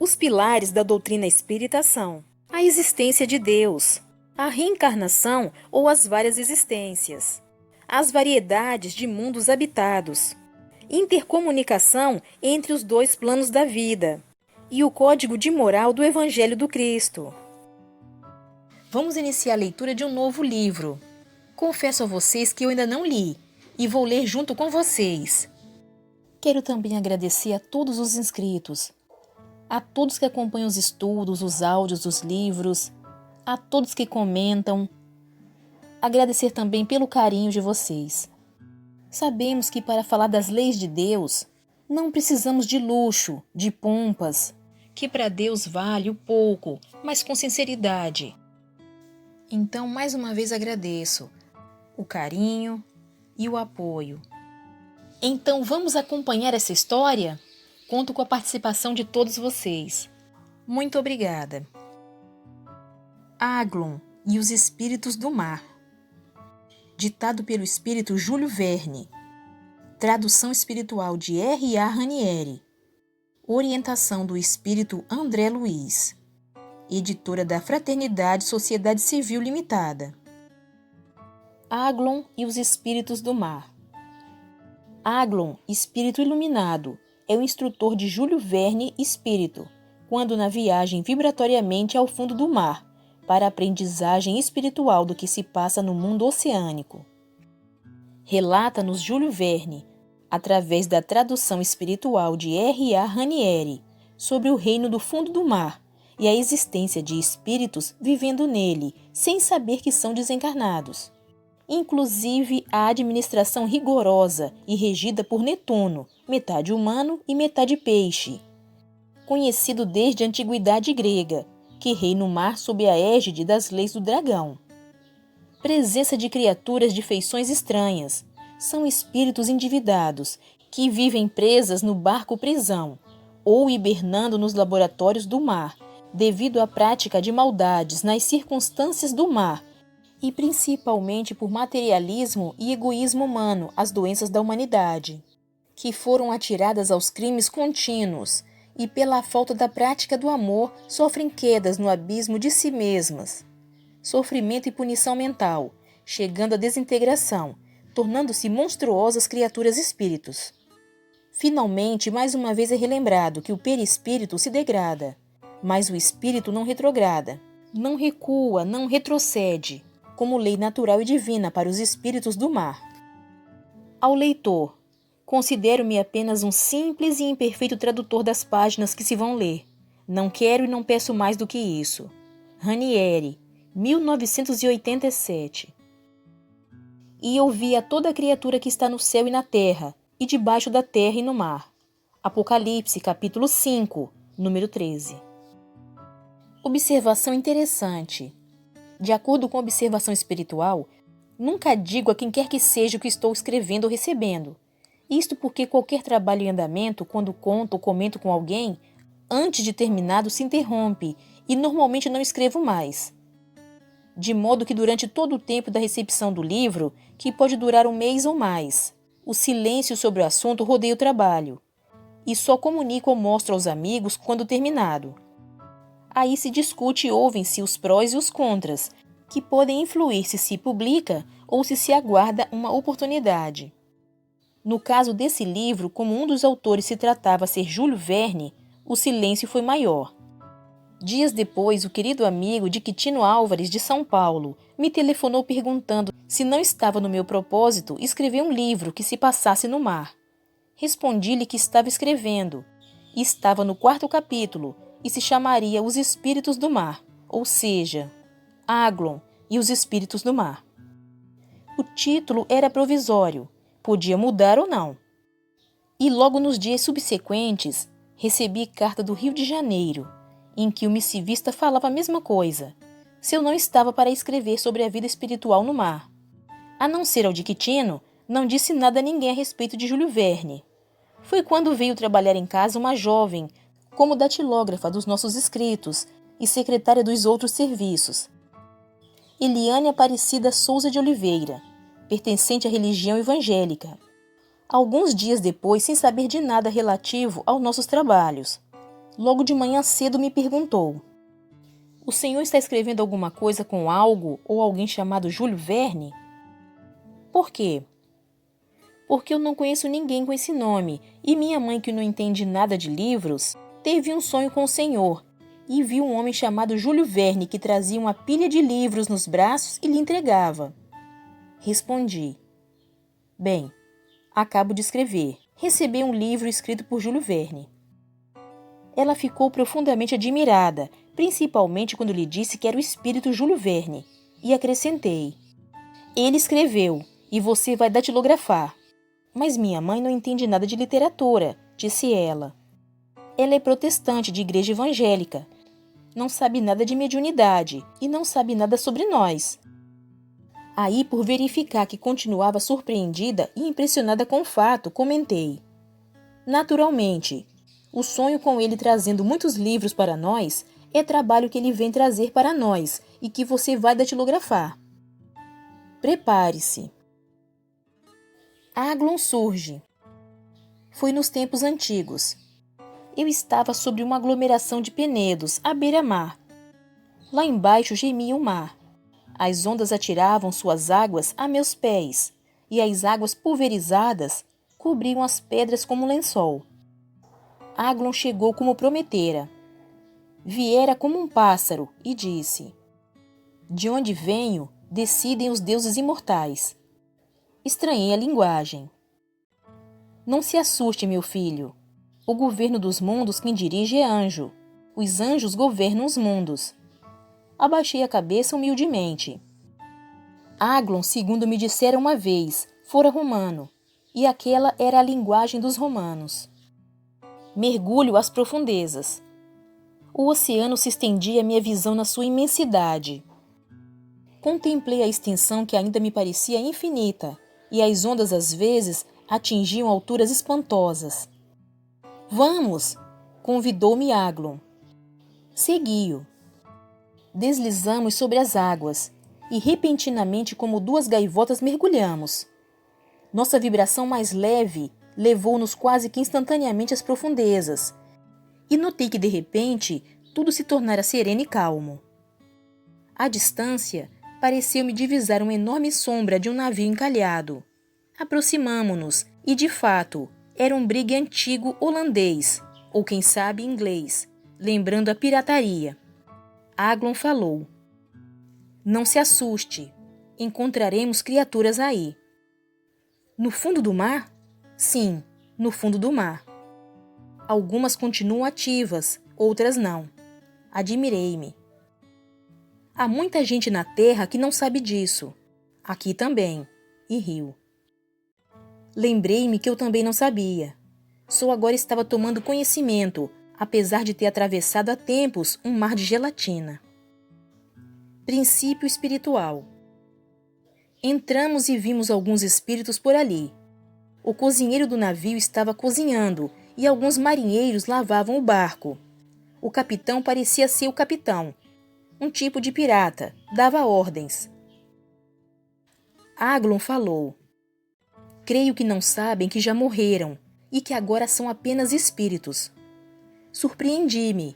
Os pilares da doutrina espírita são a existência de Deus, a reencarnação ou as várias existências, as variedades de mundos habitados, intercomunicação entre os dois planos da vida e o código de moral do Evangelho do Cristo. Vamos iniciar a leitura de um novo livro. Confesso a vocês que eu ainda não li e vou ler junto com vocês. Quero também agradecer a todos os inscritos, a todos que acompanham os estudos, os áudios dos livros, a todos que comentam. Agradecer também pelo carinho de vocês. Sabemos que para falar das leis de Deus, não precisamos de luxo, de pompas, que para Deus vale o pouco, mas com sinceridade. Então, mais uma vez agradeço o carinho e o apoio. Então, vamos acompanhar essa história? Conto com a participação de todos vocês. Muito obrigada. Aglon e os Espíritos do Mar. Ditado pelo espírito Júlio Verne. Tradução espiritual de R.A. Ranieri. Orientação do espírito André Luiz. Editora da Fraternidade Sociedade Civil Limitada. Aglon e os Espíritos do Mar. Aglon, espírito iluminado, é o instrutor de Júlio Verne, espírito, quando na viagem vibratoriamente ao fundo do mar, para a aprendizagem espiritual do que se passa no mundo oceânico. Relata-nos Júlio Verne, através da tradução espiritual de R.A. Ranieri, sobre o reino do fundo do mar e a existência de espíritos vivendo nele, sem saber que são desencarnados. Inclusive a administração rigorosa e regida por Netuno, metade humano e metade peixe, conhecido desde a antiguidade grega, que reina o mar sob a égide das leis do dragão. Presença de criaturas de feições estranhas, são espíritos endividados, que vivem presas no barco-prisão, ou hibernando nos laboratórios do mar, devido à prática de maldades nas circunstâncias do mar, e principalmente por materialismo e egoísmo humano, as doenças da humanidade, que foram atiradas aos crimes contínuos, e pela falta da prática do amor sofrem quedas no abismo de si mesmas. Sofrimento e punição mental, chegando à desintegração, tornando-se monstruosas criaturas espíritos. Finalmente, mais uma vez é relembrado que o perispírito se degrada, mas o espírito não retrograda, não recua, não retrocede, como lei natural e divina para os espíritos do mar. Ao leitor, considero-me apenas um simples e imperfeito tradutor das páginas que se vão ler. Não quero e não peço mais do que isso. Ranieri, 1987. E ouvi a toda criatura que está no céu e na terra, e debaixo da terra e no mar. Apocalipse, capítulo 5, número 13. Observação interessante. De acordo com a observação espiritual, nunca digo a quem quer que seja o que estou escrevendo ou recebendo. Isto porque qualquer trabalho em andamento, quando conto ou comento com alguém, antes de terminado se interrompe e normalmente não escrevo mais. De modo que durante todo o tempo da recepção do livro, que pode durar um mês ou mais, o silêncio sobre o assunto rodeia o trabalho. E só comunico ou mostro aos amigos quando terminado. Aí se discute e ouvem-se os prós e os contras, que podem influir se publica ou se aguarda uma oportunidade. No caso desse livro, como um dos autores se tratava ser Júlio Verne, o silêncio foi maior. Dias depois, o querido amigo Diquitino Álvares, de São Paulo, me telefonou perguntando se não estava no meu propósito escrever um livro que se passasse no mar. Respondi-lhe que estava escrevendo, e estava no 4º capítulo, e se chamaria Os Espíritos do Mar, ou seja, Aglon e os Espíritos do Mar. O título era provisório, podia mudar ou não. E logo nos dias subsequentes, recebi carta do Rio de Janeiro, em que o missivista falava a mesma coisa, se eu não estava para escrever sobre a vida espiritual no mar. A não ser ao Diquitino, não disse nada a ninguém a respeito de Júlio Verne. Foi quando veio trabalhar em casa uma jovem, como datilógrafa dos nossos escritos e secretária dos outros serviços. Eliane Aparecida Souza de Oliveira, pertencente à religião evangélica. Alguns dias depois, sem saber de nada relativo aos nossos trabalhos. Logo de manhã cedo me perguntou: o senhor está escrevendo alguma coisa com algo ou alguém chamado Júlio Verne? Por quê? Porque eu não conheço ninguém com esse nome, e minha mãe, que não entende nada de livros, teve um sonho com o senhor e viu um homem chamado Júlio Verne que trazia uma pilha de livros nos braços e lhe entregava. Respondi: bem, acabo de escrever. Recebi um livro escrito por Júlio Verne. Ela ficou profundamente admirada, principalmente quando lhe disse que era o espírito Júlio Verne, e acrescentei: ele escreveu, e você vai datilografar. Mas minha mãe não entende nada de literatura, disse ela. Ela é protestante de igreja evangélica, não sabe nada de mediunidade e não sabe nada sobre nós. Aí, por verificar que continuava surpreendida e impressionada com o fato, comentei: naturalmente, o sonho com ele trazendo muitos livros para nós é trabalho que ele vem trazer para nós e que você vai datilografar. Prepare-se. Aglon surge. Foi nos tempos antigos. Eu estava sobre uma aglomeração de penedos, à beira-mar. Lá embaixo gemia o mar. As ondas atiravam suas águas a meus pés, e as águas pulverizadas cobriam as pedras como um lençol. Aglon chegou como prometera. Viera como um pássaro e disse: de onde venho, decidem os deuses imortais. Estranhei a linguagem. Não se assuste, meu filho. O governo dos mundos quem dirige é anjo. Os anjos governam os mundos. Abaixei a cabeça humildemente. Aglon, segundo me disseram uma vez, fora romano, e aquela era a linguagem dos romanos. Mergulho às profundezas. O oceano se estendia à minha visão na sua imensidade. Contemplei a extensão que ainda me parecia infinita, e as ondas às vezes atingiam alturas espantosas. Vamos! Convidou-me Aglon. Segui-o. Deslizamos sobre as águas, e repentinamente, como duas gaivotas, mergulhamos. Nossa vibração mais leve levou-nos quase que instantaneamente às profundezas, e notei que, de repente, tudo se tornara sereno e calmo. À distância, pareceu-me divisar uma enorme sombra de um navio encalhado. Aproximamo-nos e, de fato, era um brigue antigo holandês, ou quem sabe inglês, lembrando a pirataria. Aglon falou: não se assuste, encontraremos criaturas aí. No fundo do mar? Sim, no fundo do mar. Algumas continuam ativas, outras não. Admirei-me. Há muita gente na Terra que não sabe disso. Aqui também. E riu. Lembrei-me que eu também não sabia. Só agora estava tomando conhecimento, apesar de ter atravessado há tempos um mar de gelatina. Princípio espiritual. Entramos e vimos alguns espíritos por ali. O cozinheiro do navio estava cozinhando e alguns marinheiros lavavam o barco. O capitão parecia ser o capitão, um tipo de pirata, dava ordens. Aglon falou: creio que não sabem que já morreram e que agora são apenas espíritos. Surpreendi-me.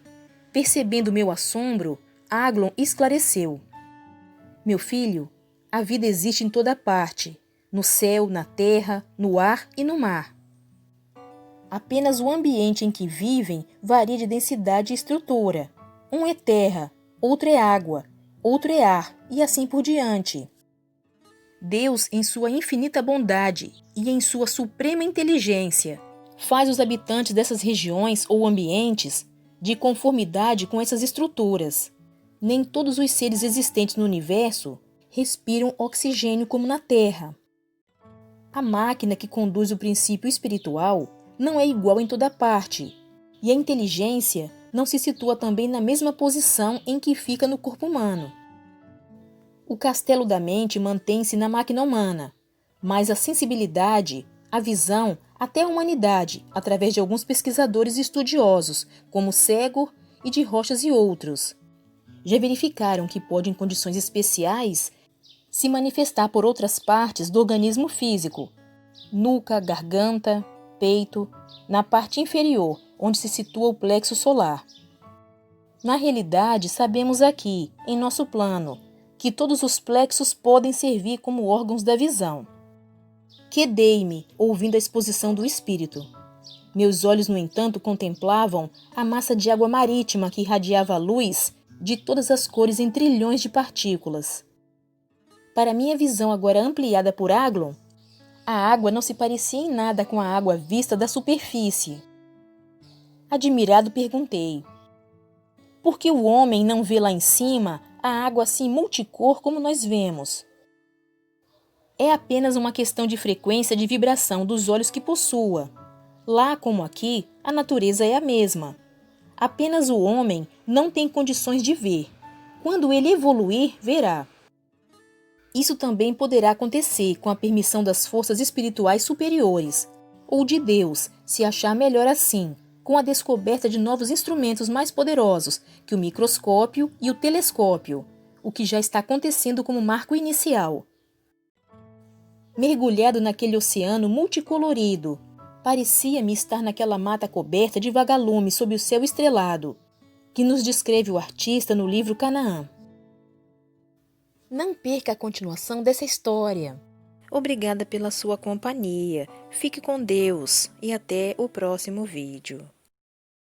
Percebendo meu assombro, Aglon esclareceu: meu filho, a vida existe em toda parte, no céu, na terra, no ar e no mar. Apenas o ambiente em que vivem varia de densidade e estrutura. Um é terra, outro é água, outro é ar, e assim por diante. Deus, em sua infinita bondade e em sua suprema inteligência, faz os habitantes dessas regiões ou ambientes de conformidade com essas estruturas. Nem todos os seres existentes no universo respiram oxigênio como na Terra. A máquina que conduz o princípio espiritual não é igual em toda parte, e a inteligência não se situa também na mesma posição em que fica no corpo humano. O castelo da mente mantém-se na máquina humana, mas a sensibilidade, a visão, até a humanidade, através de alguns pesquisadores estudiosos, como Segor e de Rochas e outros, já verificaram que pode, em condições especiais, se manifestar por outras partes do organismo físico, nuca, garganta, peito, na parte inferior, onde se situa o plexo solar. Na realidade, sabemos aqui, em nosso plano, que todos os plexos podem servir como órgãos da visão. Quedei-me, ouvindo a exposição do espírito. Meus olhos, no entanto, contemplavam a massa de água marítima que irradiava a luz de todas as cores em trilhões de partículas. Para minha visão agora ampliada por Aglon, a água não se parecia em nada com a água vista da superfície. Admirado, perguntei: por que o homem não vê lá em cima a água assim multicor como nós vemos? É apenas uma questão de frequência de vibração dos olhos que possua. Lá como aqui, a natureza é a mesma. Apenas o homem não tem condições de ver. Quando ele evoluir, verá. Isso também poderá acontecer com a permissão das forças espirituais superiores, ou de Deus, se achar melhor assim, com a descoberta de novos instrumentos mais poderosos que o microscópio e o telescópio, o que já está acontecendo como marco inicial. Mergulhado naquele oceano multicolorido, parecia-me estar naquela mata coberta de vagalumes sob o céu estrelado, que nos descreve o artista no livro Canaã. Não perca a continuação dessa história. Obrigada pela sua companhia. Fique com Deus e até o próximo vídeo.